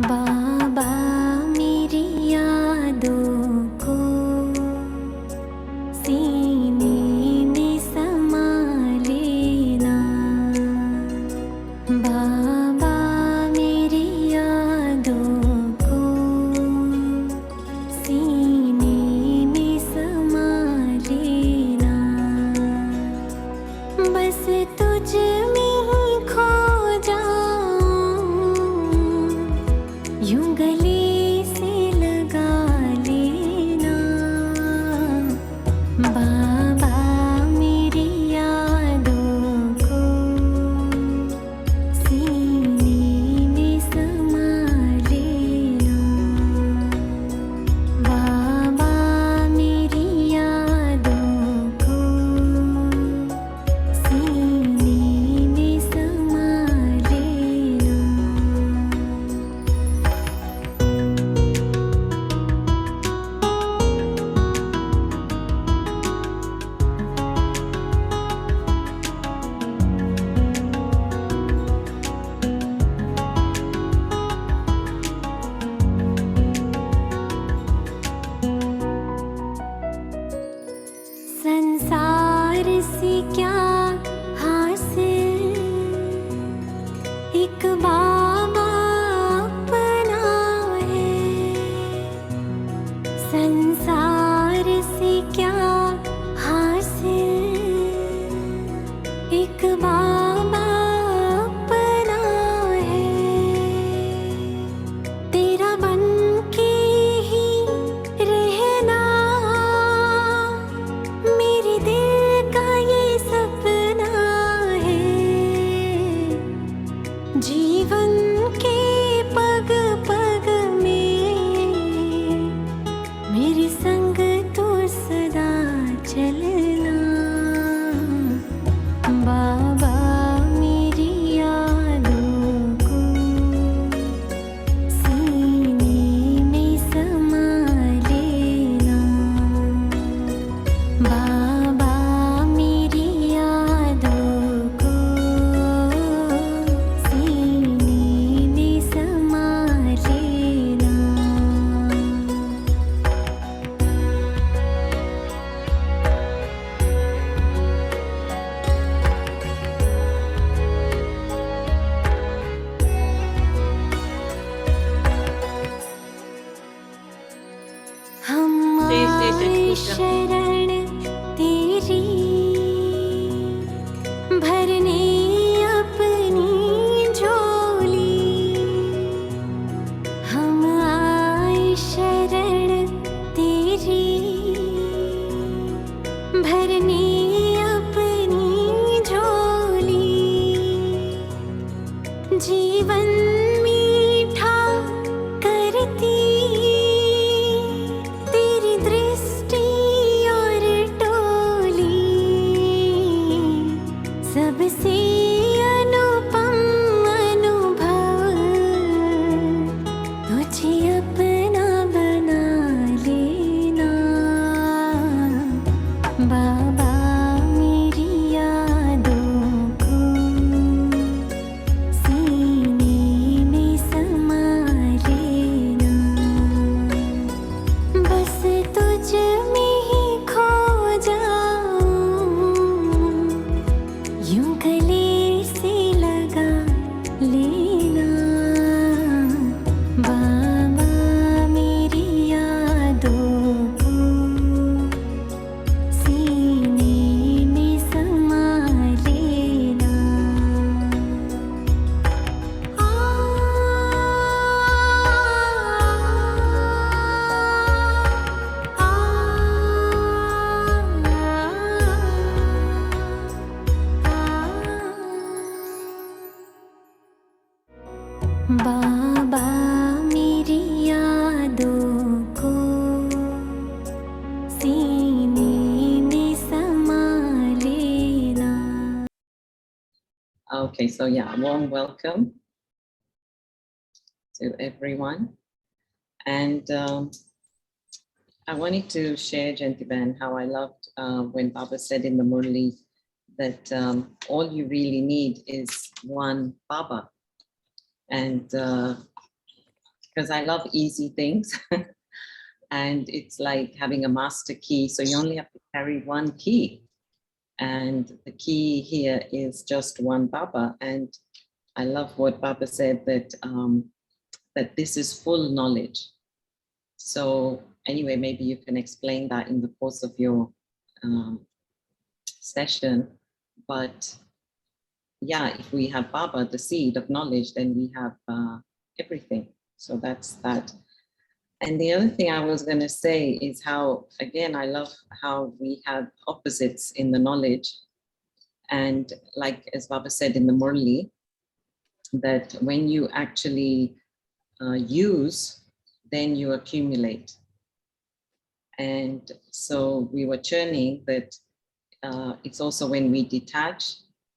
बाबा मेरी यादों को सीने में समा लेना। बाबा मेरी यादों को सीने में समा लेना। बस तुझ में ही खो जाऊं, यूं गले से लगा लेना। बाबा मेरी यादों को सीने में समा लेना। बाबा मेरी यादों को सीने में समा लेना। संसार से क्या हासिल, एक बाबा अपना है। संसार से क्या हासिल, एक बाबा अपना है। तेरा बन के ही रहना मेरे दिल का ये सपना है। जीवन के पग पग में मेरे संग तो सदा चलना। बाबा मेरी यादों को सीने में समा लेना। बाबा मेरी यादों को सीने में समा लेना। हम आए शरण तेरी, भरने अपनी झोली। हम आए शरण तेरी, भरने अपनी झोली। जीवन मीठा करती तेरी दृष्टि और टोली। सबसे अनुपम अनुभव तुझे अपना बना लेना। बाबा मेरी यादों को सीने में समा लेना। बस तुझ में ही खो जाऊं, यूं गले से लगा लेना। बाबा मेरी यादों को सीने में समा लेना। बाबा मेरी यादों को सीने में समा लेना। Okay, so yeah, warm welcome to everyone. And I wanted to share, Jantiban, how I loved when Baba said in the Murli that all you really need is one Baba. And because I love easy things. And it's like having a master key. So you only have to carry one key. And the key here is just one Baba. And I love what Baba said, that that this is full knowledge. So anyway, maybe you can explain that in the course of your session. But yeah, if we have Baba, the seed of knowledge, then we have everything. So that's that. And the other thing I was going to say is how, again, I love how we have opposites in the knowledge. And like as Baba said in the Murli, that when you actually use, then you accumulate. And so we were churning that it's also when we detach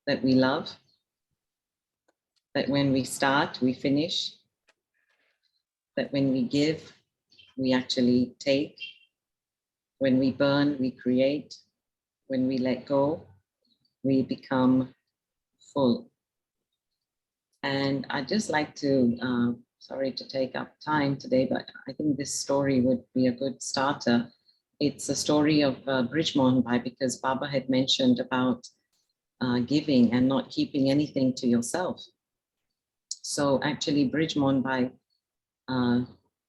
that we love, that when we start, we finish, that when we give, we actually take, when we burn, we create, when we let go, we become full. And I'd just like to, sorry to take up time today, but I think this story would be a good starter. It's a story of Brij Mohan Bhai, because Baba had mentioned about giving and not keeping anything to yourself. So actually Brij Mohan Bhai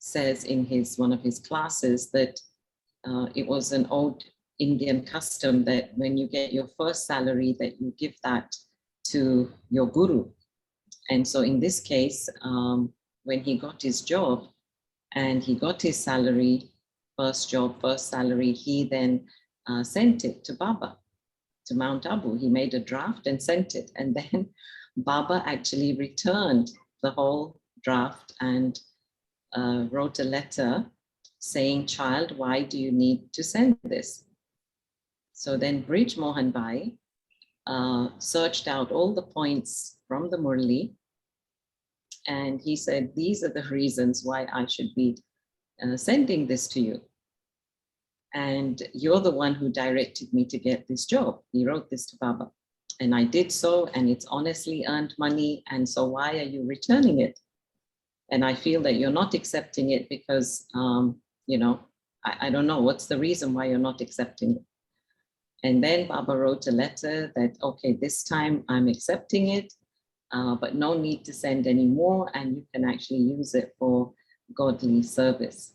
says in one of his classes that it was an old Indian custom that when you get your first salary, that you give that to your guru. And so in this case, when he got his job and he got his salary, first job, first salary, he then sent it to Baba, to Mount Abu. He made a draft and sent it. And then Baba actually returned the whole draft and wrote a letter saying, "Child, why do you need to send this?" So then Brij Mohan Bhai searched out all the points from the Murli, and he said, "These are the reasons why I should be sending this to you. And you're the one who directed me to get this job." He wrote this to Baba. "And I did so, and it's honestly earned money. And so why are you returning it? And I feel that you're not accepting it because, you know, I don't know, what's the reason why you're not accepting it?" And then Baba wrote a letter that, "Okay, this time I'm accepting it, but no need to send any more, and you can actually use it for godly service."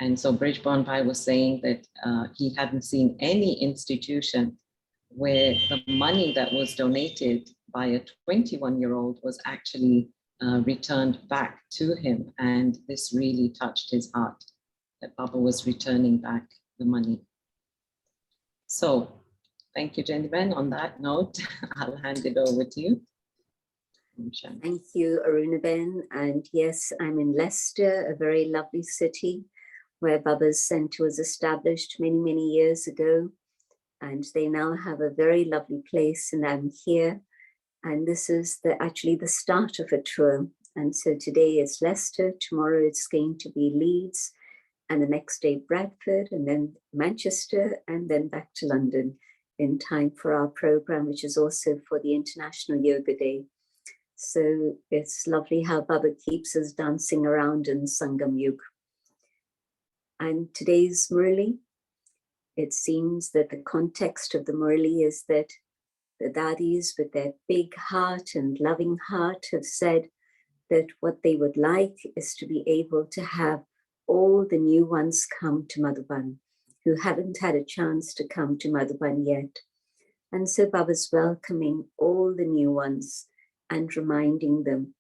And so Brij Mohan Bhai was saying that he hadn't seen any institution where the money that was donated by a 21-year-old was actually returned back to him. And this really touched his heart, that Baba was returning back the money. So thank you, gentlemen. On that note, I'll hand it over to you. Thank you, Arunaben. And yes, I'm in Leicester, a very lovely city where Baba's Centre was established many, many years ago. And they now have a very lovely place, and I'm here. And this is actually the start of a tour. And so today it's Leicester, tomorrow it's going to be Leeds, and the next day Bradford, and then Manchester, and then back to London in time for our program, which is also for the International Yoga Day. So it's lovely how Baba keeps us dancing around in Sangam Yug. And today's Murli, it seems that the context of the Murli is that the Dadis with their big heart and loving heart have said that what they would like is to be able to have all the new ones come to Madhuban who haven't had a chance to come to Madhuban yet. And so Baba's welcoming all the new ones and reminding them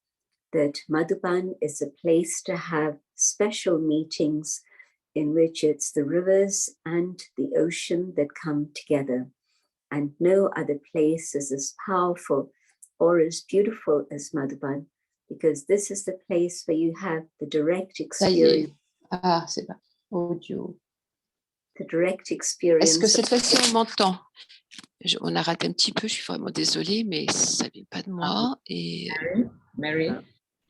that Madhuban is a place to have special meetings in which it's the rivers and the ocean that come together. And no other place is as powerful or as beautiful as Madhuban, because this is the place where you have the direct experience. Ah, c'est pas audio. The direct experience. Est-ce que cette fois-ci on m'entend? On a raté un petit peu, je suis vraiment désolée, mais ça ne vient pas de moi. Et... Mary,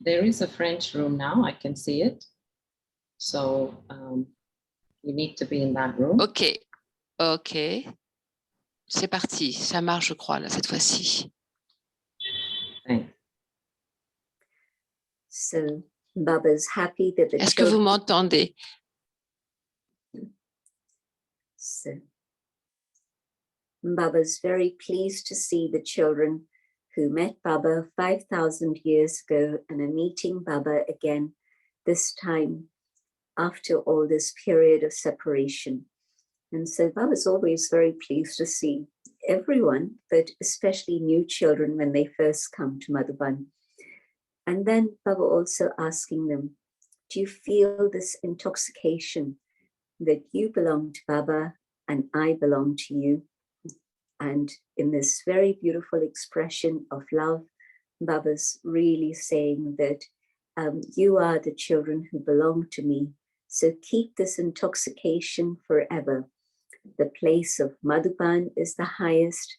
there is a French room now, I can see it. So you need to be in that room. Ok, c'est parti, ça marche je crois là cette fois-ci. Thanks. So Baba's happy that the Est-ce que vous children. m'entendez? So, Baba's very pleased to see the children who met Baba 5,000 years ago and are meeting Baba again, this time after all this period of separation. And so Baba's always very pleased to see everyone, but especially new children when they first come to Madhuban. And then Baba also asking them, do you feel this intoxication that you belong to Baba and I belong to you? And in this very beautiful expression of love, Baba's really saying that you are the children who belong to me. So keep this intoxication forever. The place of Madhuban is the highest.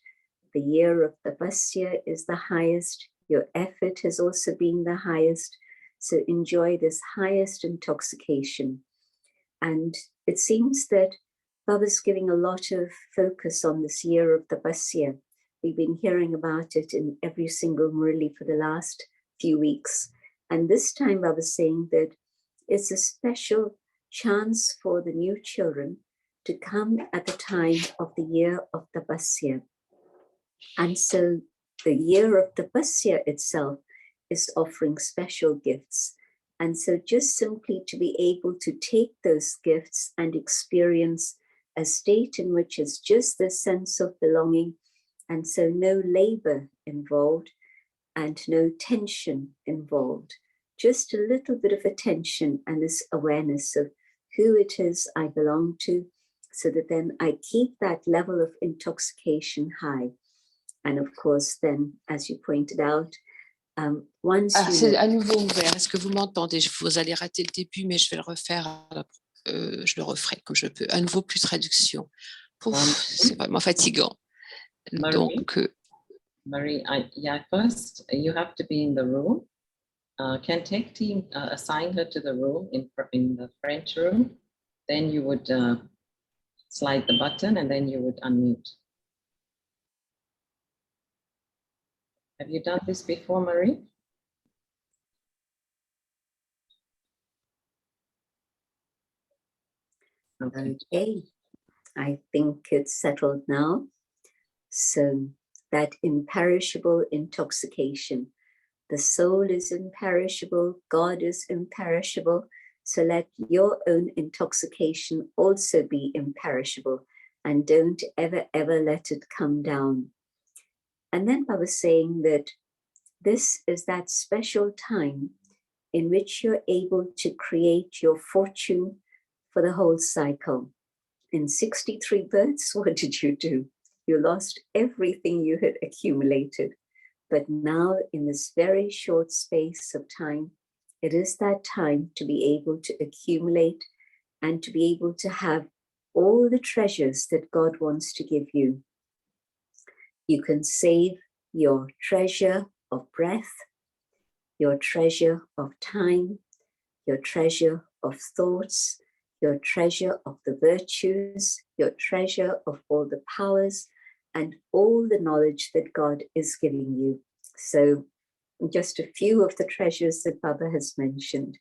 The year of Tapasya is the highest. Your effort has also been the highest. So enjoy this highest intoxication. And it seems that Baba's giving a lot of focus on this year of Tapasya. We've been hearing about it in every single Murli for the last few weeks. And this time Baba's saying that it's a special chance for the new children to come at the time of the year of Tapasya. And so the year of Tapasya itself is offering special gifts. And so just simply to be able to take those gifts and experience a state in which is just this sense of belonging, and so no labor involved and no tension involved, just a little bit of attention and this awareness of who it is I belong to, so that then I keep that level of intoxication high. And of course, then, as you pointed out, once Ah, you c'est know, à nouveau ouvert. Est-ce que vous m'entendez? Vous allez rater le début, mais je vais le refaire. Je le referai comme je peux. À nouveau, plus de traduction. Ouf, c'est vraiment fatigant. Marie, Donc, Marie, first you have to be in the room. Can Tech Team assign her to the room in the French room? Then you would slide the button and then you would unmute. Have you done this before, Marie? okay, I think it's settled now. So that imperishable intoxication, the soul is imperishable, God is imperishable. So let your own intoxication also be imperishable, and don't ever, ever let it come down. And then I was saying that this is that special time in which you're able to create your fortune for the whole cycle. In 63 births, what did you do? You lost everything you had accumulated. But now, in this very short space of time, it is that time to be able to accumulate and to be able to have all the treasures that God wants to give you. You can save your treasure of breath, your treasure of time, your treasure of thoughts, your treasure of the virtues, your treasure of all the powers and all the knowledge that God is giving you. So just a few of the treasures that Baba has mentioned.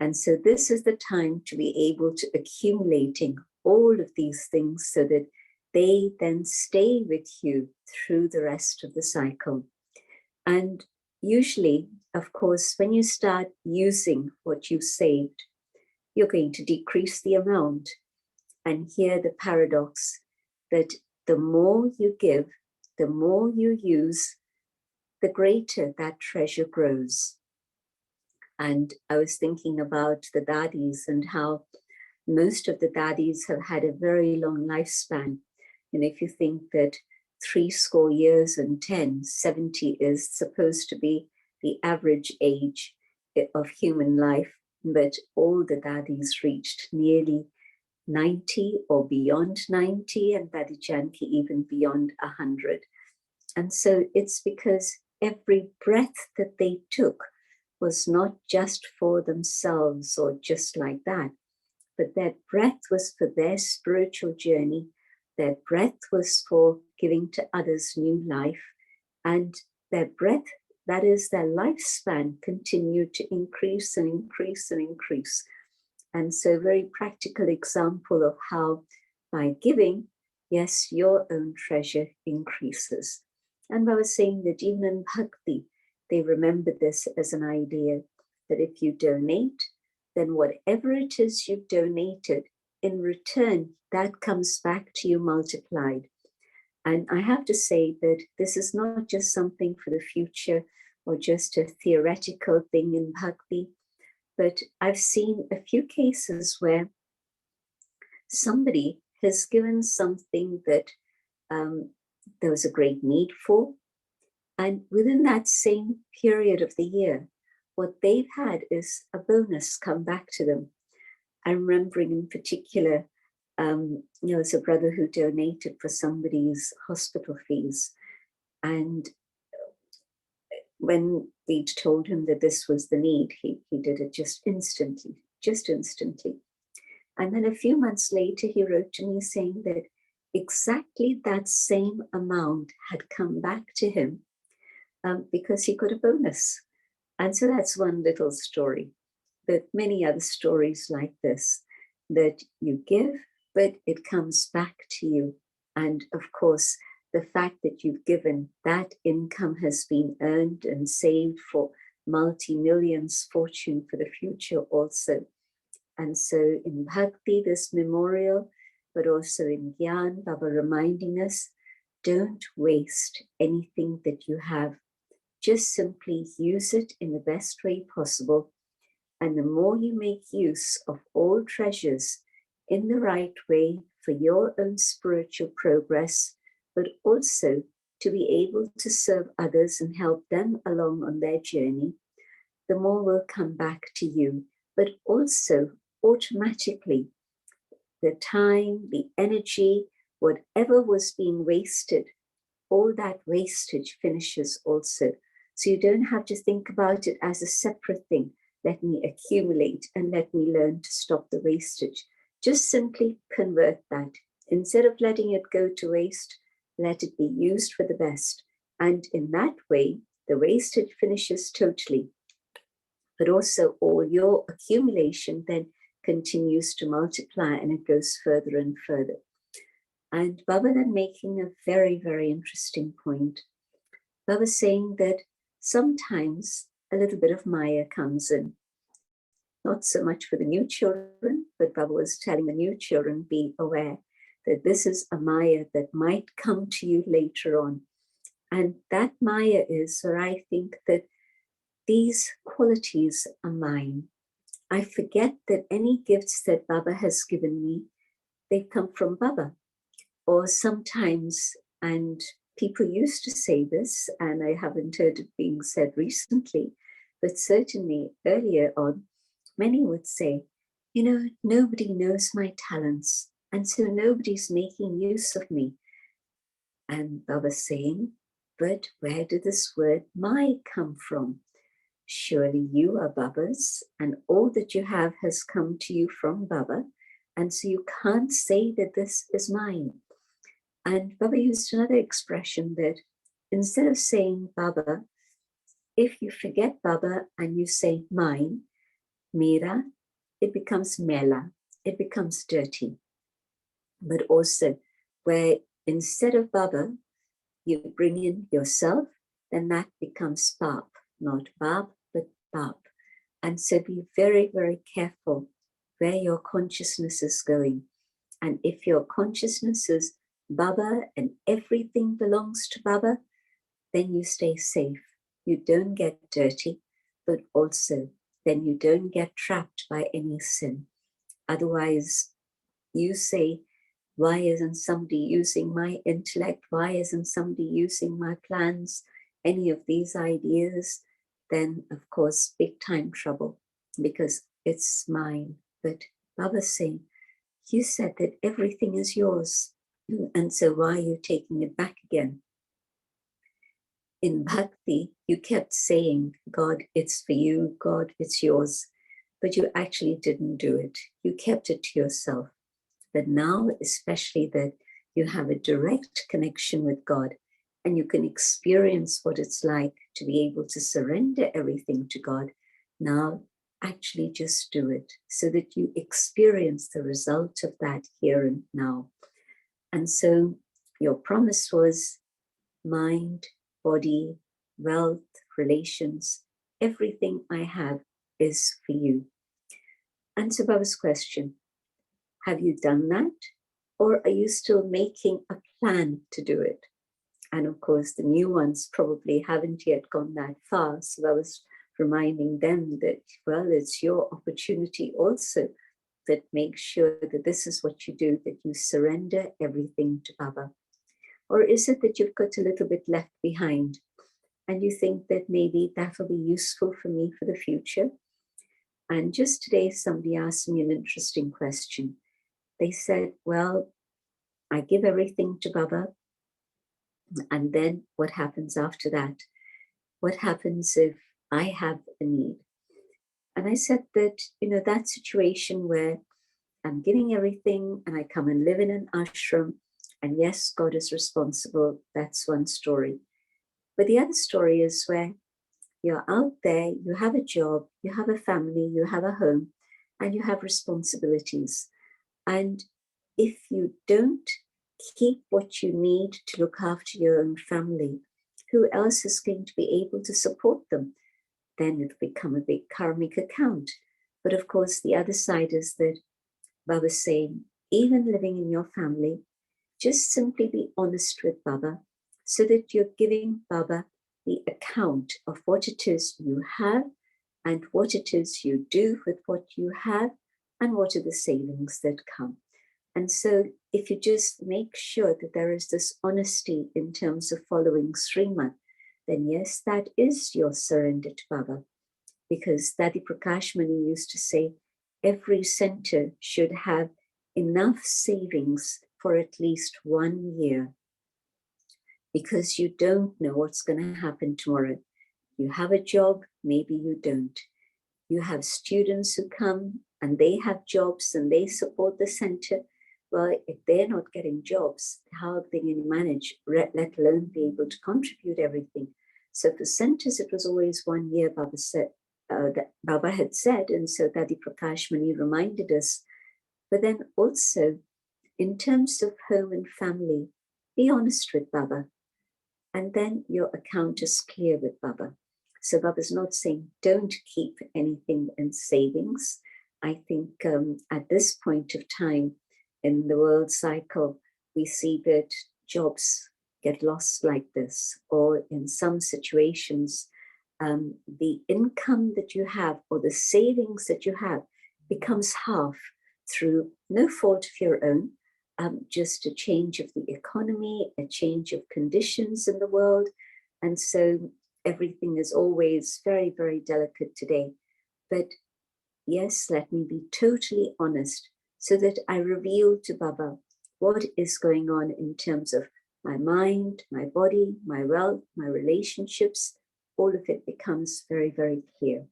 And so this is the time to be able to accumulating all of these things so that they then stay with you through the rest of the cycle. And usually, of course, when you start using what you saved, you're going to decrease the amount. And here the paradox that the more you give, the more you use, the greater that treasure grows. And I was thinking about the daddies and how most of the daddies have had a very long lifespan. And if you think that 70 years and 10, 70 is supposed to be the average age of human life, but all the daddies reached nearly 90 or beyond 90, and Daddy Janki even beyond 100. And so it's because every breath that they took was not just for themselves or just like that, but that breath was for their spiritual journey. Their breath was for giving to others new life, and their breath that is, their lifespan continued to increase and increase and increase. And so, very practical example of how by giving, yes, your own treasure increases. And I was saying that even in Bhakti, they remember this as an idea that if you donate, then whatever it is you've donated, in return, that comes back to you multiplied. And I have to say that this is not just something for the future or just a theoretical thing in Bhakti, but I've seen a few cases where somebody has given something that there was a great need for, and within that same period of the year, what they've had is a bonus come back to them. I'm remembering in particular, there's a brother who donated for somebody's hospital fees. And when we'd told him that this was the need, he did it just instantly. And then a few months later, he wrote to me saying that exactly that same amount had come back to him because he got a bonus. And so that's one little story, but many other stories like this, that you give, but it comes back to you. And of course, the fact that you've given, that income has been earned and saved for multi-millions fortune for the future also. And so in Bhakti, this memorial, but also in Gyan, Baba reminding us, don't waste anything that you have. Just simply use it in the best way possible. And the more you make use of all treasures in the right way for your own spiritual progress, but also to be able to serve others and help them along on their journey, the more will come back to you. But also automatically, the time, the energy, whatever was being wasted, all that wastage finishes also. So you don't have to think about it as a separate thing. Let me accumulate and let me learn to stop the wastage. Just simply convert that. Instead of letting it go to waste, let it be used for the best. And in that way, the wastage finishes totally. But also all your accumulation then continues to multiply and it goes further and further. And Baba then making a very, very interesting point. Baba saying that sometimes a little bit of Maya comes in. Not so much for the new children, but Baba was telling the new children, be aware that this is a Maya that might come to you later on. And that Maya is where I think that these qualities are mine. I forget that any gifts that Baba has given me, they come from Baba. Or sometimes, and people used to say this, and I haven't heard it being said recently, but certainly earlier on, many would say, you know, nobody knows my talents, and so nobody's making use of me. And Baba's saying, but where did this word my come from? Surely you are Baba's, and all that you have has come to you from Baba, and so you can't say that this is mine. And Baba used another expression that instead of saying Baba, if you forget Baba and you say mine, Mera, it becomes mela, it becomes dirty. But also where instead of Baba, you bring in yourself, then that becomes Bab, not Bab, but Bab. And so be very, very careful where your consciousness is going. And if your consciousness is Baba and everything belongs to Baba, then you stay safe. You don't get dirty, but also then you don't get trapped by any sin. Otherwise, you say, why isn't somebody using my intellect? Why isn't somebody using my plans? Any of these ideas? Then, of course, big time trouble because it's mine. But Baba's saying, you said that everything is yours. And so why are you taking it back again? In Bhakti, you kept saying, God, it's for you. God, it's yours. But you actually didn't do it. You kept it to yourself. But now, especially that you have a direct connection with God, and you can experience what it's like to be able to surrender everything to God. Now, actually just do it so that you experience the result of that here and now. And so your promise was mind, body, wealth, relations, everything I have is for you. And so Baba's question, have you done that? Or are you still making a plan to do it? And of course, the new ones probably haven't yet gone that far. So I was reminding them that, well, it's your opportunity also, that make sure that this is what you do, that you surrender everything to Baba. Or is it that you've got a little bit left behind and you think that maybe that will be useful for me for the future? And just today, somebody asked me an interesting question. They said, well, I give everything to Baba, and then what happens after that? What happens if I have a need? And I said that, that situation where I'm giving everything and I come and live in an ashram, and yes, God is responsible, that's one story. But the other story is where you're out there, you have a job, you have a family, you have a home, and you have responsibilities. And if you don't keep what you need to look after your own family, who else is going to be able to support them? Then it'll become a big karmic account. But of course, the other side is that Baba's saying, even living in your family, just simply be honest with Baba so that you're giving Baba the account of what it is you have and what it is you do with what you have and what are the savings that come. And so if you just make sure that there is this honesty in terms of following Srimad, then yes, that is your surrender to Baba. Because Daddy Prakash Mani used to say, every center should have enough savings for at least 1 year. Because you don't know what's going to happen tomorrow. You have a job, maybe you don't. You have students who come and they have jobs and they support the center. Well, if they're not getting jobs, how are they going to manage, let alone be able to contribute everything? So for centers, it was always 1 year, Baba said, that Baba had said, and so Daddy Prakash Mani reminded us. But then also, in terms of home and family, be honest with Baba. And then your account is clear with Baba. So Baba's not saying don't keep anything in savings. I think at this point of time in the world cycle, we see that jobs get lost like this, or in some situations, the income that you have or the savings that you have becomes half through no fault of your own, just a change of the economy, a change of conditions in the world. And so everything is always very, very delicate today. But yes, let me be totally honest so that I reveal to Baba what is going on in terms of my mind, my body, my wealth, my relationships. All of it becomes very, very clear.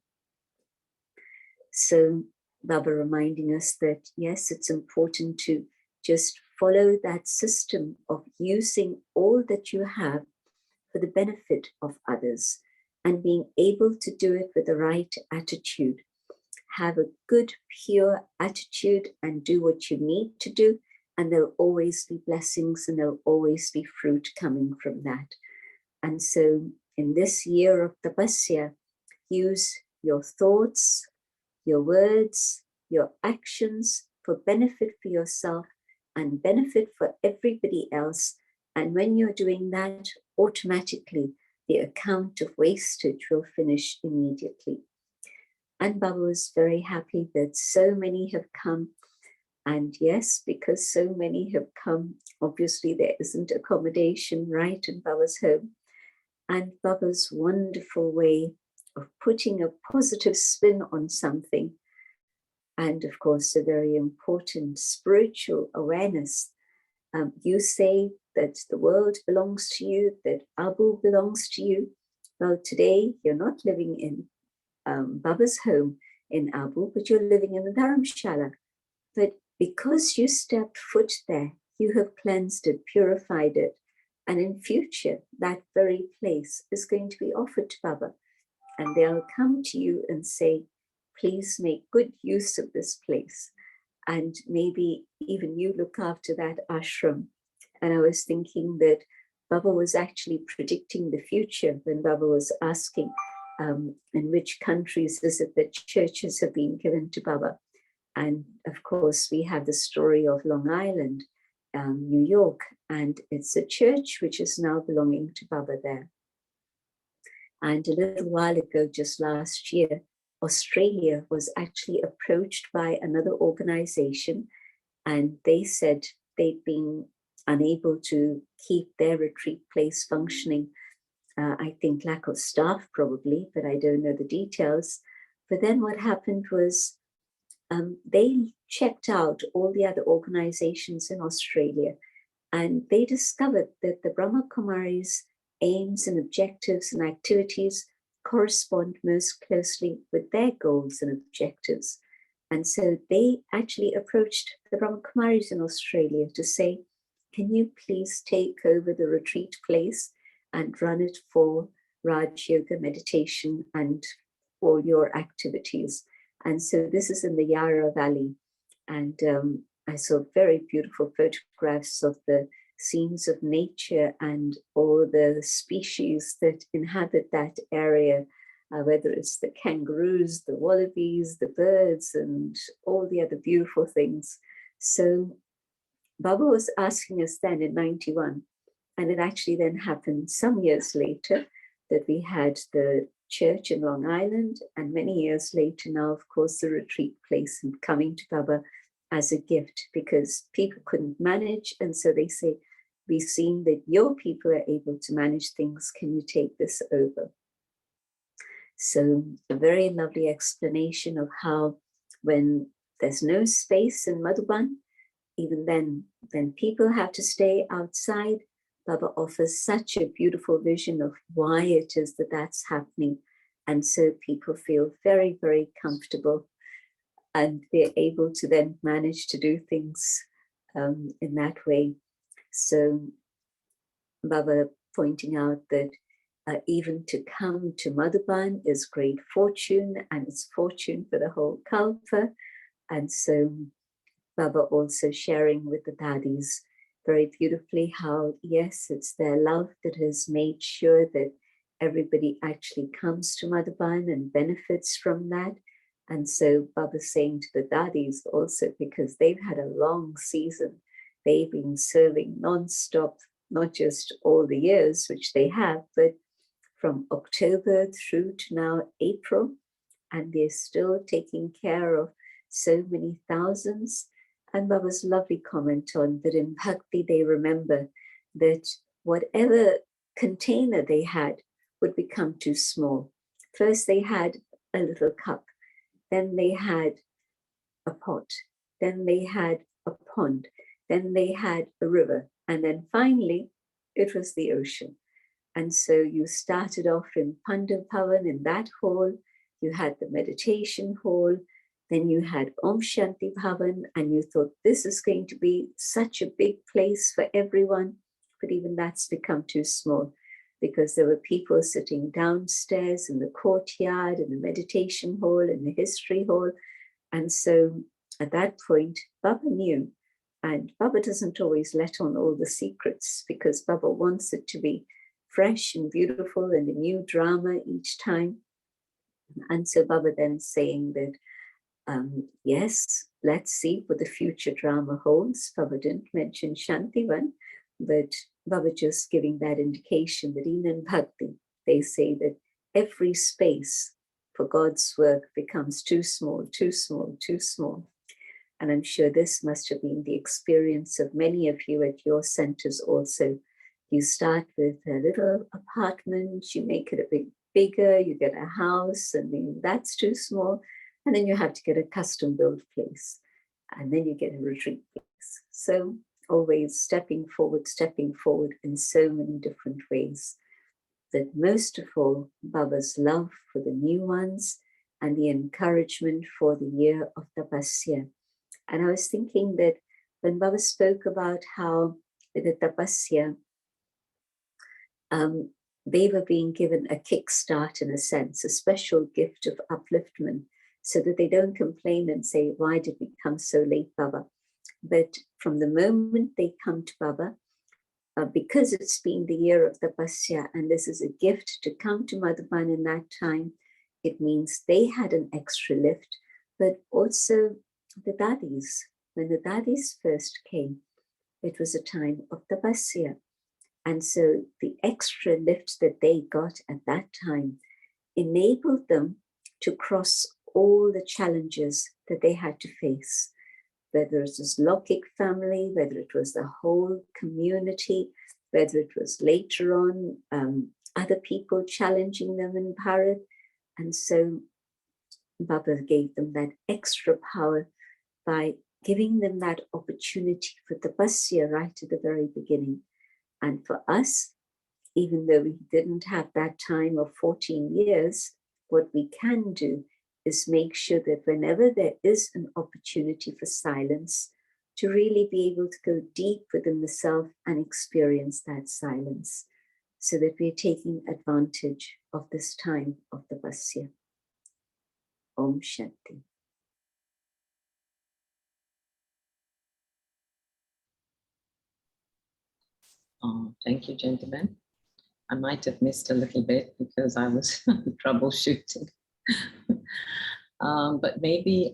So Baba reminding us that, yes, it's important to just follow that system of using all that you have for the benefit of others and being able to do it with the right attitude. Have a good, pure attitude and do what you need to do, and there'll always be blessings and there'll always be fruit coming from that. And so in this year of Tapasya, use your thoughts, your words, your actions for benefit for yourself and benefit for everybody else. And when you're doing that, automatically the account of wastage will finish immediately. And Baba was very happy that so many have come. And yes, because so many have come, obviously there isn't accommodation right in Baba's home. And Baba's wonderful way of putting a positive spin on something, and of course a very important spiritual awareness. You say that the world belongs to you, that Abu belongs to you. Well, today you're not living in Baba's home in Abu, but you're living in the Dharamshala. But because you stepped foot there, you have cleansed it, purified it, And in future, that very place is going to be offered to Baba. And they'll come to you and say, please make good use of this place. And maybe even you look after that ashram. And I was thinking that Baba was actually predicting the future when Baba was asking in which countries is it that churches have been given to Baba. And of course, we have the story of Long Island, New York, and it's a church which is now belonging to Baba there. And a little while ago, just last year, Australia was actually approached by another organization, and they said they'd been unable to keep their retreat place functioning. I think lack of staff probably, but I don't know the details. But then what happened was they checked out all the other organizations in Australia, and they discovered that the Brahma Kumaris' aims and objectives and activities correspond most closely with their goals and objectives. And so they actually approached the Brahma Kumaris in Australia to say, can you please take over the retreat place and run it for Raj Yoga meditation and all your activities? And so this is in the Yarra Valley. And I saw very beautiful photographs of the scenes of nature and all the species that inhabit that area, whether it's the kangaroos, the wallabies, the birds, and all the other beautiful things. So Baba was asking us then in 91, and it actually then happened some years later that we had the church in Long Island, and many years later now, of course, the retreat place and coming to Baba as a gift because people couldn't manage. And so they say, we've seen that your people are able to manage things. Can you take this over? So a very lovely explanation of how when there's no space in Madhuban, even then, when people have to stay outside, Baba offers such a beautiful vision of why it is that that's happening. And so people feel very, very comfortable and they're able to then manage to do things in that way. So Baba pointing out that even to come to Madhuban is great fortune, and it's fortune for the whole Kalpa. And so Baba also sharing with the Dadis very beautifully how, yes, it's their love that has made sure that everybody actually comes to Madhuban and benefits from that. And so Baba's saying to the Dadis also, because they've had a long season, they've been serving non-stop, not just all the years, which they have, but from October through to now April, and they're still taking care of so many thousands. And Baba's lovely comment on that in Bhakti, they remember that whatever container they had would become too small. First, they had a little cup, then they had a pot, then they had a pond, then they had a river, and then finally, it was the ocean. And so you started off in Pandav Bhavan, in that hall, you had the meditation hall, then you had Om Shanti Bhavan, and you thought this is going to be such a big place for everyone, but even that's become too small because there were people sitting downstairs in the courtyard, in the meditation hall, in the history hall. And so at that point, Baba knew, and Baba doesn't always let on all the secrets because Baba wants it to be fresh and beautiful and a new drama each time. And so Baba then saying that, yes, let's see what the future drama holds. Baba didn't mention Shantivan, but Baba just giving that indication that even in Bhakti, they say that every space for God's work becomes too small, too small, too small. And I'm sure this must have been the experience of many of you at your centers also. You start with a little apartment, you make it a bit bigger, you get a house, and then that's too small. And then you have to get a custom built place. And then you get a retreat place. So always stepping forward in so many different ways. That most of all, Baba's love for the new ones and the encouragement for the year of Tapasya. And I was thinking that when Baba spoke about how the Tapasya they were being given a kickstart, in a sense, a special gift of upliftment, so that they don't complain and say, why did we come so late, Baba? But from the moment they come to Baba, because it's been the year of tapasya, and this is a gift to come to Madhuban in that time, it means they had an extra lift, but also the dadis. When the dadis first came, it was a time of tapasya. And so the extra lift that they got at that time enabled them to cross all the challenges that they had to face, whether it was Lokik family, whether it was the whole community, whether it was later on other people challenging them in Bharat. And so Baba gave them that extra power by giving them that opportunity for tapasya right at the very beginning. And for us, even though we didn't have that time of 14 years, what we can do is make sure that whenever there is an opportunity for silence, to really be able to go deep within the self and experience that silence, so that we're taking advantage of this time of tapasya. Om Shanti. Oh, thank you, gentlemen. I might have missed a little bit because I was troubleshooting. But maybe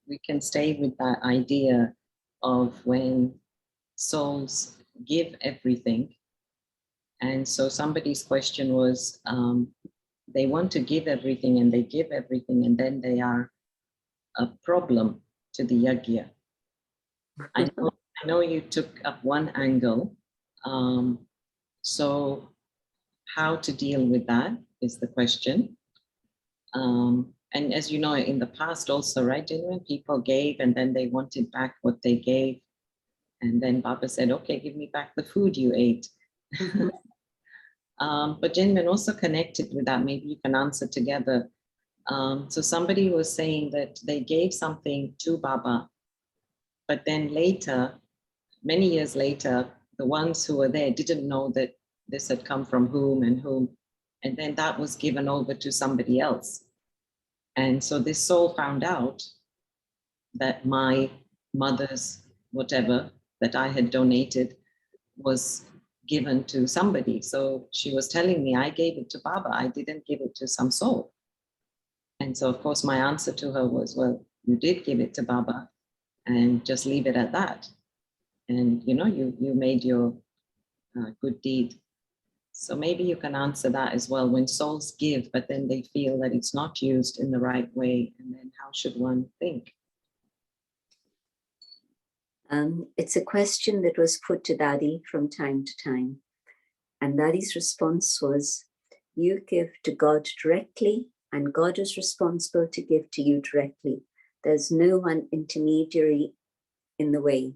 we can stay with that idea of when souls give everything. And so somebody's question was, they want to give everything and they give everything, and then they are a problem to the yajna. I know you took up one angle. So how to deal with that is the question. And as you know, in the past also, right, when people gave and then they wanted back what they gave. And then Baba said, okay, give me back the food you ate. But gentlemen, also connected with that, maybe you can answer together. So somebody was saying that they gave something to Baba, but then later, many years later, the ones who were there didn't know that this had come from whom. And then that was given over to somebody else. And so this soul found out that my mother's whatever that I had donated was given to somebody. So she was telling me, I gave it to Baba, I didn't give it to some soul. And so of course my answer to her was, well, you did give it to Baba, and just leave it at that. And you know, you made your good deed. So maybe you can answer that as well. When souls give, but then they feel that it's not used in the right way, and then how should one think? It's a question that was put to Dadi from time to time. And Dadi's response was, you give to God directly, and God is responsible to give to you directly. There's no one intermediary in the way.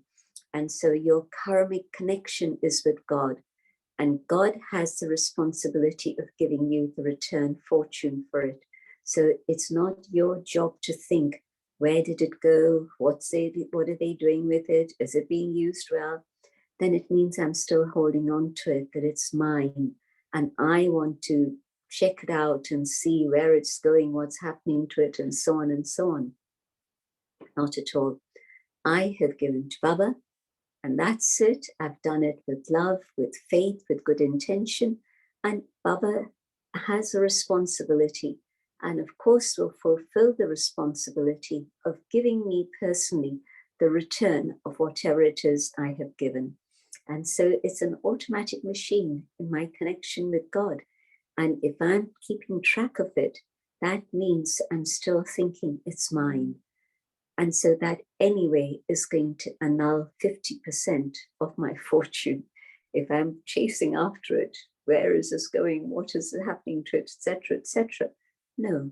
And so your karmic connection is with God, and God has the responsibility of giving you the return fortune for it. So it's not your job to think, where did it go? What are they doing with it? Is it being used well? Then it means I'm still holding on to it, that it's mine. And I want to check it out and see where it's going, what's happening to it, and so on and so on. Not at all. I have given to Baba, and that's it. I've done it with love, with faith, with good intention. And Baba has a responsibility, and of course will fulfill the responsibility of giving me personally the return of whatever it is I have given. And so it's an automatic machine in my connection with God. And if I'm keeping track of it, that means I'm still thinking it's mine. And so that anyway is going to annul 50% of my fortune. If I'm chasing after it, where is this going? What is happening to it, etc., etc. No,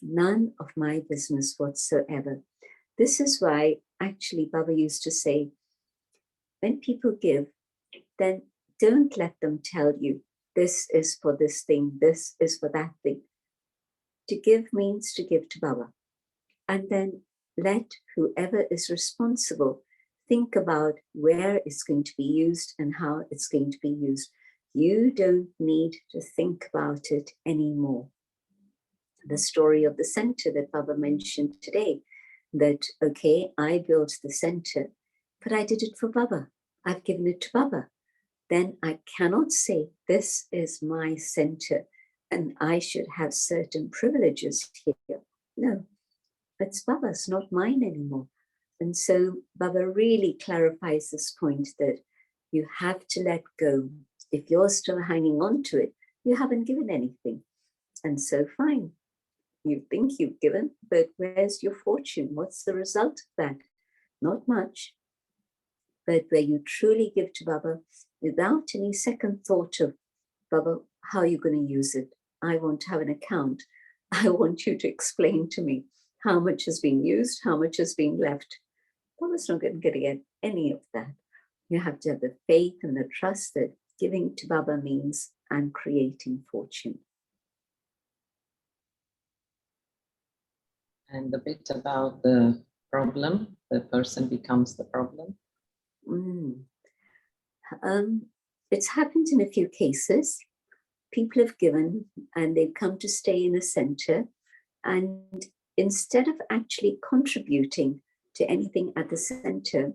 none of my business whatsoever. This is why actually Baba used to say, when people give, then don't let them tell you, this is for this thing, this is for that thing. To give means to give to Baba. And then let whoever is responsible think about where it's going to be used and how it's going to be used. You don't need to think about it anymore. The story of the center that Baba mentioned today, that, okay, I built the center, but I did it for Baba. I've given it to Baba. Then I cannot say, this is my center and I should have certain privileges here. No, it's Baba's, not mine anymore. And so Baba really clarifies this point that you have to let go. If you're still hanging on to it, you haven't given anything. And so fine, you think you've given, but where's your fortune? What's the result of that? Not much. But where you truly give to Baba without any second thought of, Baba, how are you going to use it? I want to have an account. I want you to explain to me how much is being used, how much is being left. Baba's not going to get any of that. You have to have the faith and the trust that giving to Baba means I'm creating fortune. And the bit about the problem, the person becomes the problem. It's happened in a few cases. People have given and they've come to stay in a center, and instead of actually contributing to anything at the center,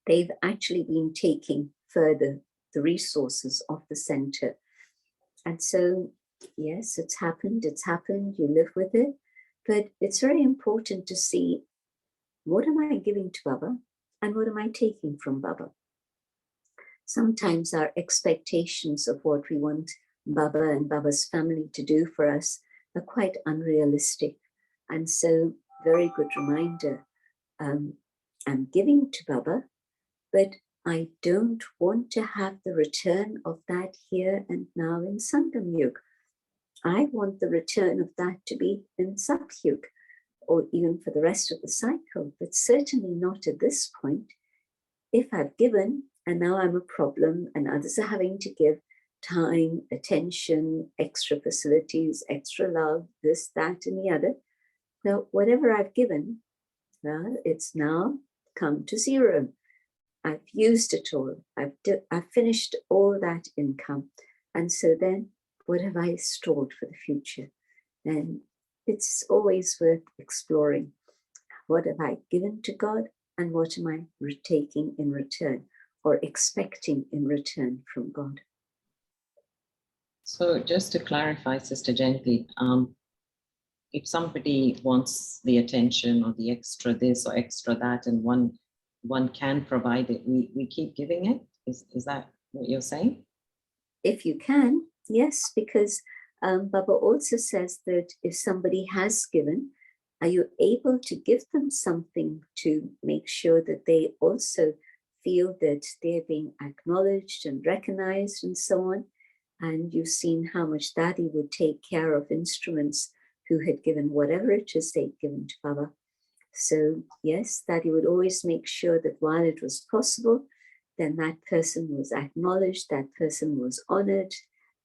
they've actually been taking further the resources of the center. And so, yes, it's happened, you live with it, but it's very important to see, what am I giving to Baba and what am I taking from Baba? Sometimes our expectations of what we want Baba and Baba's family to do for us are quite unrealistic. And so, very good reminder, I'm giving to Baba, but I don't want to have the return of that here and now in Sangam Yuga. I want the return of that to be in Satyug, or even for the rest of the cycle, but certainly not at this point. If I've given and now I'm a problem and others are having to give time, attention, extra facilities, extra love, this, that, and the other, now whatever I've given, well, it's now come to zero. I've used it all. I've finished all that income. And so then what have I stored for the future? Then it's always worth exploring. What have I given to God and what am I taking in return or expecting in return from God? So just to clarify, Sister Gently, if somebody wants the attention or the extra this or extra that, and one can provide it, we keep giving it? Is that what you're saying? If you can, yes, because Baba also says that if somebody has given, are you able to give them something to make sure that they also feel that they're being acknowledged and recognized and so on? And you've seen how much Daddy would take care of instruments who had given whatever it is they'd given to Baba. So yes, Daddy would always make sure that while it was possible, then that person was acknowledged, that person was honored,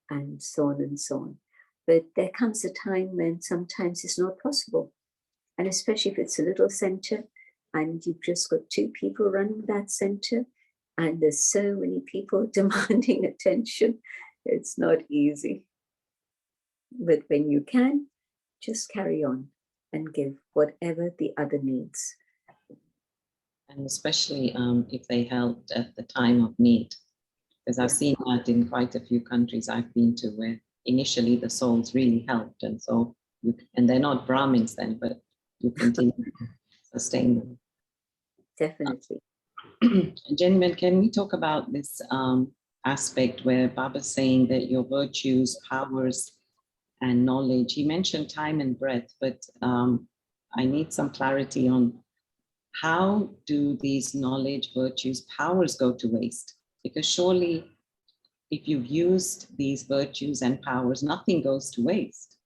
and so on and so on. But there comes a time when sometimes it's not possible. And especially if it's a little center and you've just got 2 people running that center and there's so many people demanding attention, it's not easy. But when you can, just carry on and give whatever the other needs. And especially if they helped at the time of need. Because I've seen that in quite a few countries I've been to where initially the souls really helped. And so, and they're not Brahmins then, but you continue to sustain them. Definitely. Gentlemen, can we talk about this aspect where Baba's saying that your virtues, powers, and knowledge, he mentioned time and breath, but I need some clarity on how do these knowledge, virtues, powers go to waste? Because surely if you've used these virtues and powers, nothing goes to waste.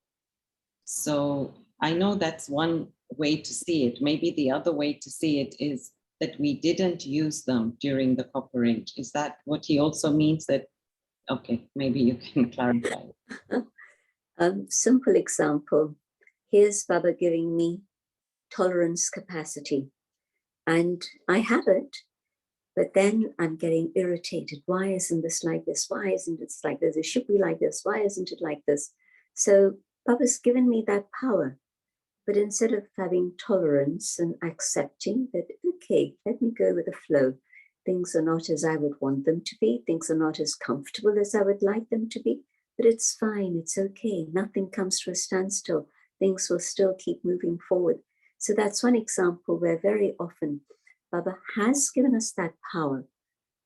So I know that's one way to see it. Maybe the other way to see it is that we didn't use them during the Copper Age. Is that what he also means? That, okay, maybe you can clarify. Simple example, here's Baba giving me tolerance capacity and I have it, But then I'm getting irritated. Why isn't this like this? Why isn't it like this? It should be like this. Why isn't it like this? So Baba's given me that power. But instead of having tolerance and accepting that, okay, let me go with the flow. Things are not as I would want them to be. Things are not as comfortable as I would like them to be. But it's fine. It's okay. Nothing comes to a standstill. Things will still keep moving forward. So that's one example where very often Baba has given us that power.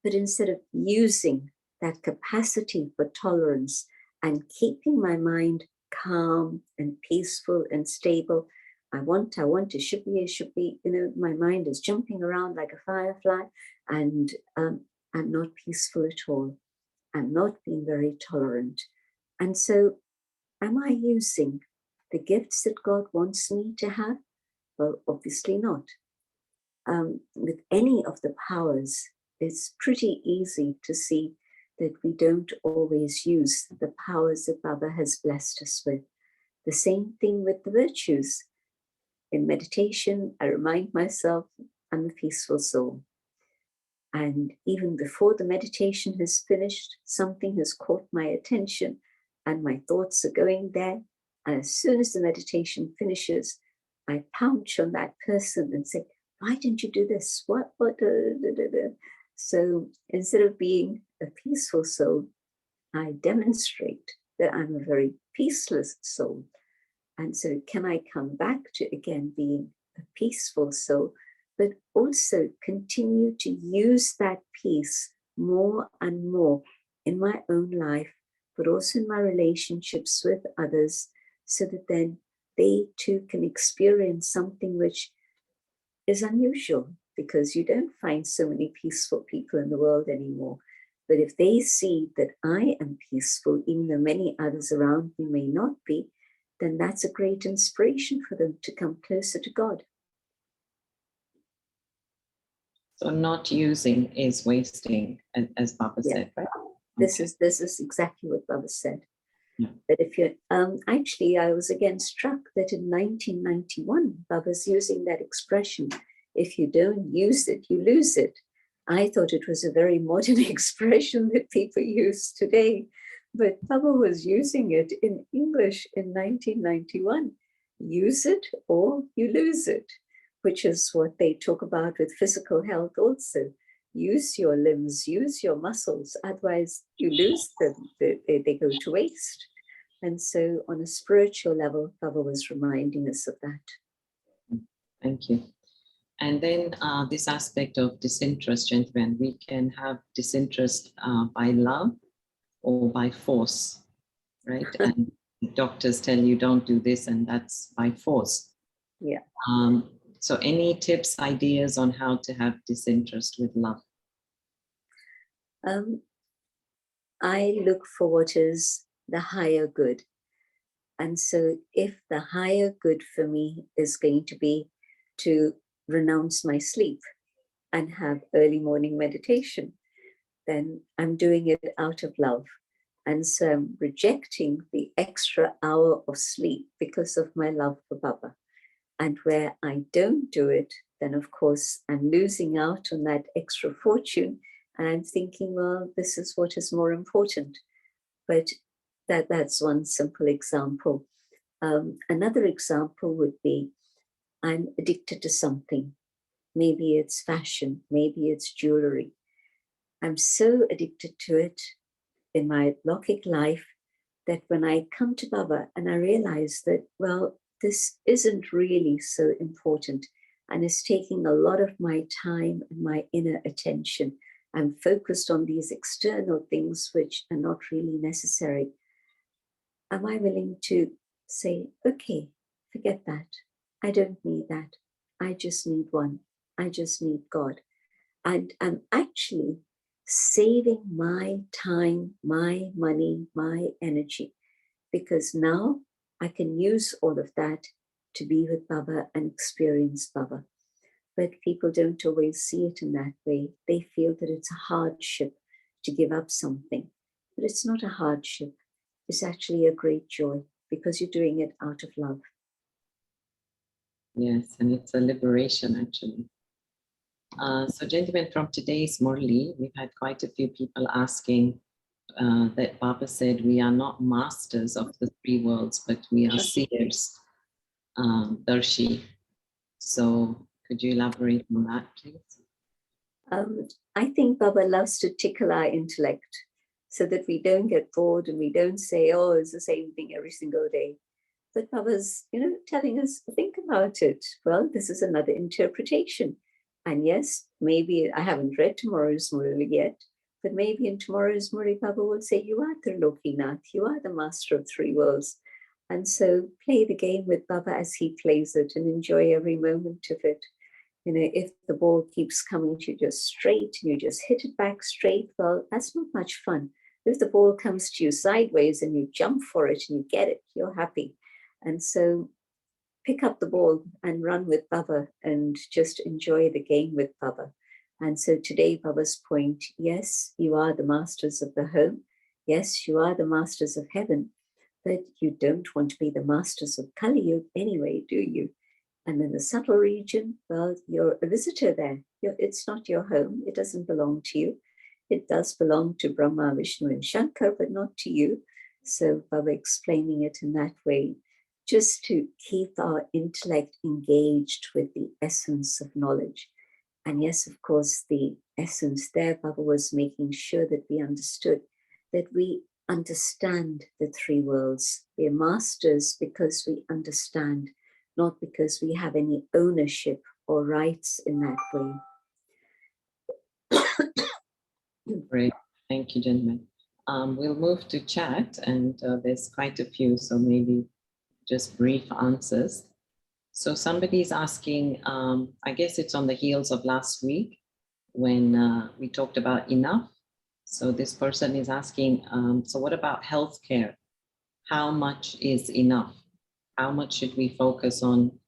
But instead of using that capacity for tolerance and keeping my mind calm and peaceful and stable, I want, it should be, my mind is jumping around like a firefly, and I'm not peaceful at all. I'm not being very tolerant. And so am I using the gifts that God wants me to have? Well, obviously not. With any of the powers, it's pretty easy to see that we don't always use the powers that Baba has blessed us with. The same thing with the virtues. In meditation, I remind myself I'm a peaceful soul. And even before the meditation has finished, something has caught my attention and my thoughts are going there. And as soon as the meditation finishes, I pounce on that person and say, why didn't you do this? What? So instead of being a peaceful soul, I demonstrate that I'm a very peaceless soul. And so can I come back to, again, being a peaceful soul, but also continue to use that peace more and more in my own life, but also in my relationships with others, so that then they too can experience something which is unusual, because you don't find so many peaceful people in the world anymore. But if they see that I am peaceful, even though many others around me may not be, then that's a great inspiration for them to come closer to God. So not using is wasting, as Baba said, right? This is exactly what Baba said. Yeah. That if you actually, I was again struck that in 1991, Baba's using that expression, if you don't use it, you lose it. I thought it was a very modern expression that people use today, but Baba was using it in English in 1991. Use it or you lose it, which is what they talk about with physical health also. Use your limbs, use your muscles, otherwise you lose them, they go to waste. And so on a spiritual level, Baba was reminding us of that. Thank you. And then this aspect of disinterest, gentlemen, we can have disinterest by love or by force, right? And doctors tell you don't do this, and that's by force. Yeah. So any tips, ideas on how to have disinterest with love? I look for what is the higher good. And so if the higher good for me is going to be to renounce my sleep and have early morning meditation, then I'm doing it out of love. And so I'm rejecting the extra hour of sleep because of my love for Baba. And where I don't do it, then of course I'm losing out on that extra fortune. And I'm thinking, well, this is what is more important. But that's one simple example. Another example would be, I'm addicted to something. Maybe it's fashion, maybe it's jewelry. I'm so addicted to it in my Lokik life that when I come to Baba and I realize that, well, this isn't really so important and is taking a lot of my time and my inner attention. I'm focused on these external things which are not really necessary. Am I willing to say, okay, forget that. I don't need that. I just need one. I just need God. And I'm actually saving my time, my money, my energy, because now I can use all of that to be with Baba and experience Baba. But people don't always see it in that way. They feel that it's a hardship to give up something. But it's not a hardship. It's actually a great joy because you're doing it out of love. Yes, and it's a liberation, actually. So gentlemen, from today's Murli, we've had quite a few people asking that Baba said we are not masters of the three worlds, but we are seers, Darshi. So could you elaborate on that, please? I think Baba loves to tickle our intellect so that we don't get bored and we don't say, oh, it's the same thing every single day. But Baba's, telling us, think about it. Well, this is another interpretation. And yes, maybe I haven't read tomorrow's Murli yet, but maybe in tomorrow's Murli, Baba will say, you are the Lokinath, you are the master of three worlds. And so play the game with Baba as he plays it and enjoy every moment of it. If the ball keeps coming to you just straight and you just hit it back straight, well, that's not much fun. If the ball comes to you sideways and you jump for it and you get it, you're happy. And so pick up the ball and run with Baba and just enjoy the game with Baba. And so today, Baba's point, yes, you are the masters of the home. Yes, you are the masters of heaven, but you don't want to be the masters of Kali Yuga anyway, do you? And in the subtle region, well, you're a visitor there. It's not your home. It doesn't belong to you. It does belong to Brahma, Vishnu, and Shankar, but not to you. So Baba explaining it in that way, just to keep our intellect engaged with the essence of knowledge. And yes, of course, the essence there, Baba was making sure that we understood, that we understand the three worlds. We are masters because we understand, not because we have any ownership or rights in that way. Great, thank you, gentlemen. We'll move to chat, and there's quite a few, so maybe just brief answers. So somebody's asking, I guess it's on the heels of last week when we talked about enough. So this person is asking, so what about healthcare? How much is enough? How much should we focus on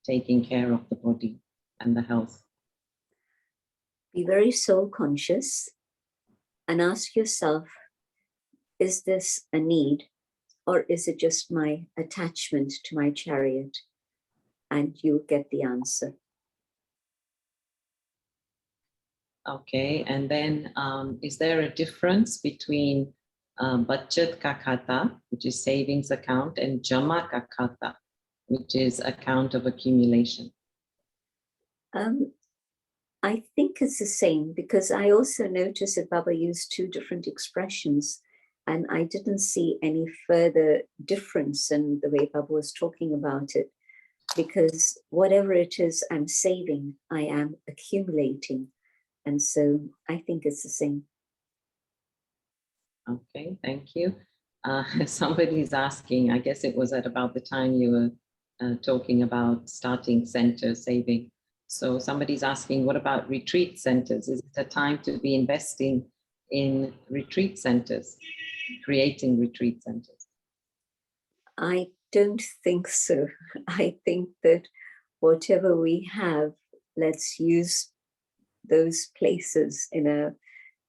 taking care of the body and the health? Be very soul conscious and ask yourself, is this a need or is it just my attachment to my chariot? And you'll get the answer. Okay, and then is there a difference between Bachat Ka Khata, which is savings account, and Jama Ka Khata, which is account of accumulation? I think it's the same, because I also noticed that Baba used two different expressions, and I didn't see any further difference in the way Baba was talking about it, because whatever it is I'm saving, I am accumulating. And so I think it's the same. Okay, thank you. Somebody's asking, I guess it was at about the time you were talking about starting center saving. So somebody's asking, what about retreat centers? Is it a time to be investing in retreat centers, creating retreat centers? I don't think so. I think that whatever we have, let's use those places in a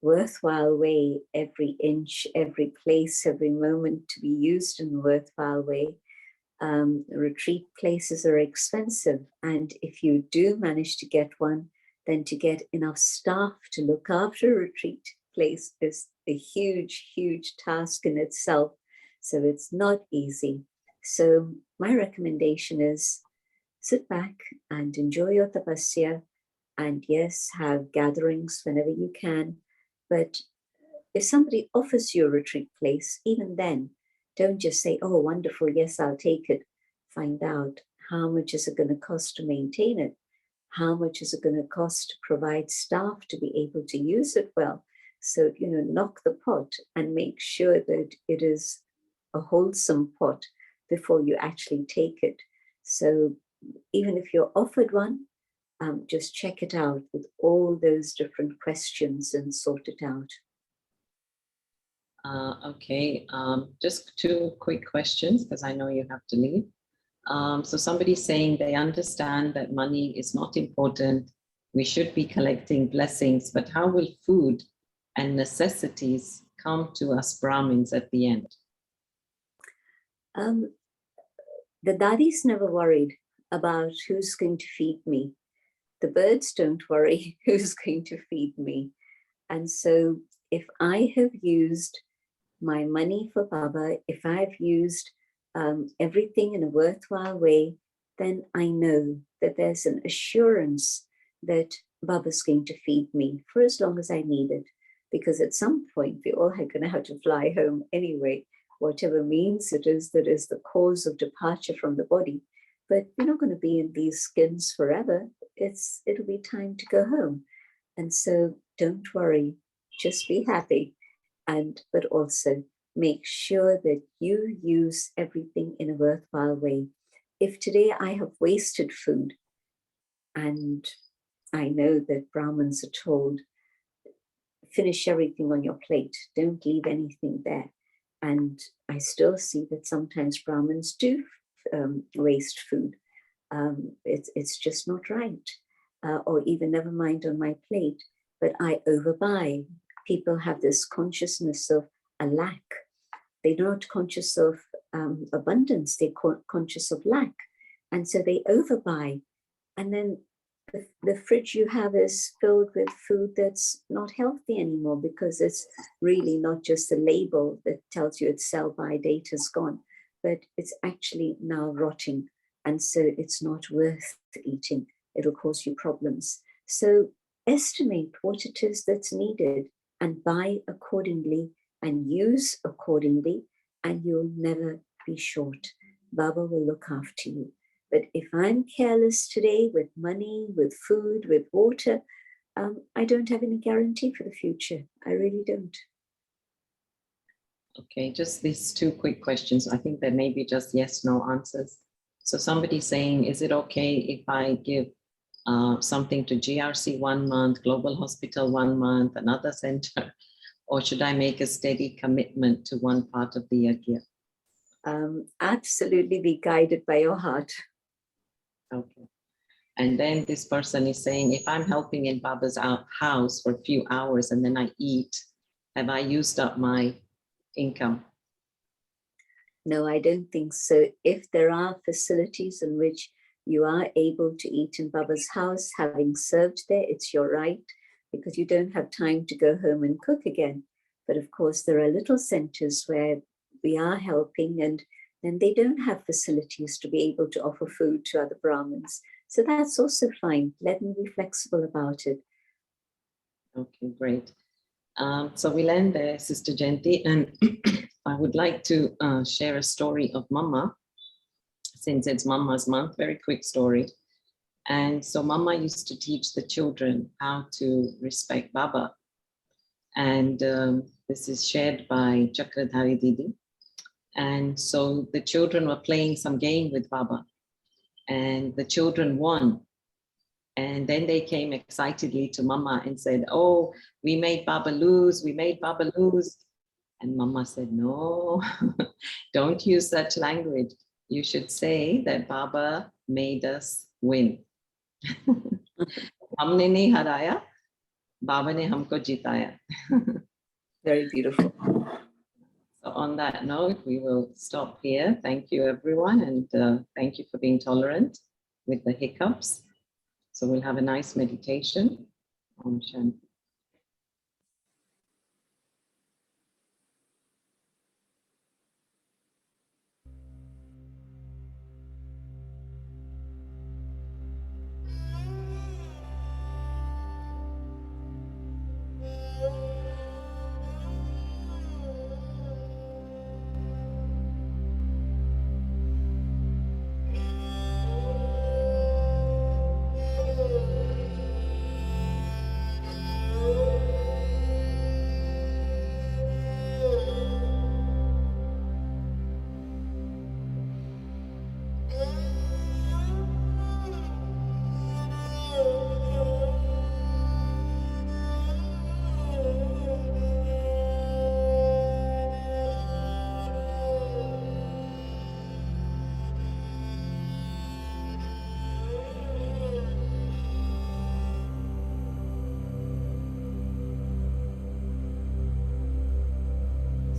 worthwhile way, every inch, every place, every moment to be used in a worthwhile way. Retreat places are expensive, and if you do manage to get one, then to get enough staff to look after a retreat place is a huge, huge task in itself. So it's not easy. So my recommendation is sit back and enjoy your tapasya, and yes, have gatherings whenever you can. But if somebody offers you a retreat place, even then, don't just say, oh, wonderful, yes, I'll take it. Find out how much is it going to cost to maintain it? How much is it going to cost to provide staff to be able to use it well? So, knock the pot and make sure that it is a wholesome pot before you actually take it. So even if you're offered one, just check it out with all those different questions and sort it out. Okay, just two quick questions because I know you have to leave. So somebody's saying they understand that money is not important. We should be collecting blessings, but how will food and necessities come to us Brahmins at the end? The dadis never worried about who's going to feed me. the birds don't worry who's going to feed me. And so if I have used my money for Baba, if I've used everything in a worthwhile way, then I know that there's an assurance that Baba's going to feed me for as long as I need it. Because at some point, we're all going to have to fly home anyway, whatever means it is that is the cause of departure from the body. But we're not going to be in these skins forever. It'll be time to go home. And so don't worry, just be happy. But also make sure that you use everything in a worthwhile way. If today I have wasted food, and I know that Brahmins are told, finish everything on your plate, don't leave anything there. And I still see that sometimes Brahmins do waste food. It's just not right. Or even never mind on my plate, but I overbuy. People have this consciousness of a lack. They're not conscious of abundance, they're conscious of lack. And so they overbuy. And then the fridge you have is filled with food that's not healthy anymore, because it's really not just a label that tells you its sell-by date is gone, but it's actually now rotting. And so it's not worth eating. It'll cause you problems. So estimate what it is that's needed and buy accordingly and use accordingly, and you'll never be short. Baba will look after you. But if I'm careless today with money, with food, with water, I don't have any guarantee for the future. I really don't. Okay, just these two quick questions. I think there may be just yes, no answers. So somebody's saying, is it okay if I give something to GRC 1 month, Global Hospital 1 month, another center, or should I make a steady commitment to one part of the yajna? Absolutely be guided by your heart. Okay. And then this person is saying, if I'm helping in Baba's house for a few hours and then I eat, have I used up my income? No, I don't think so. If there are facilities in which you are able to eat in Baba's house, having served there, it's your right, because you don't have time to go home and cook again. But of course, there are little centers where we are helping, and then they don't have facilities to be able to offer food to other Brahmins. So that's also fine. Let them be flexible about it. Okay, great. So we'll end there, Sister Jayanti, and I would like to share a story of Mama, since it's Mama's month, very quick story. And so Mama used to teach the children how to respect Baba. And this is shared by Chakradhari Didi. And so the children were playing some game with Baba, and the children won. And then they came excitedly to Mama and said, oh, we made Baba lose, we made Baba lose. And Mama said, no, don't use such language. You should say that Baba made us win. Humne nahi haraya, Baba ne humko jitaya. Very beautiful. So on that note, we will stop here. Thank you, everyone. And thank you for being tolerant with the hiccups. So we'll have a nice meditation. Om Shanti.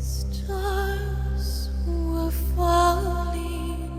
Stars were falling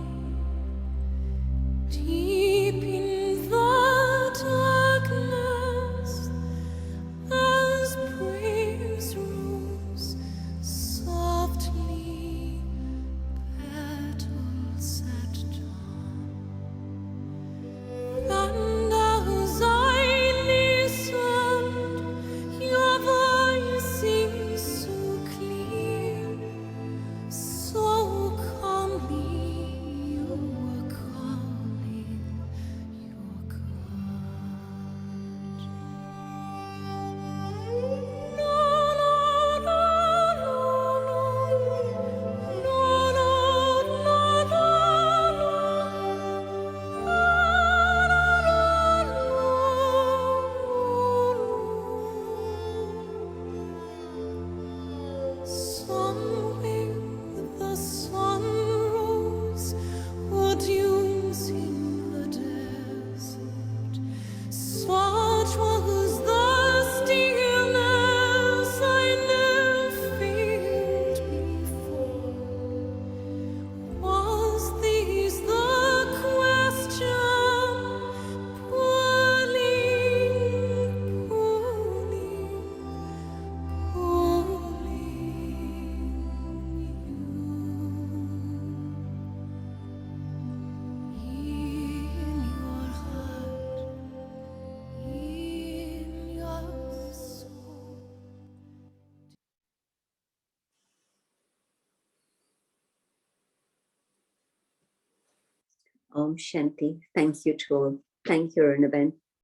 Om Shanti. Thank you to all. Thank you, Arunaben.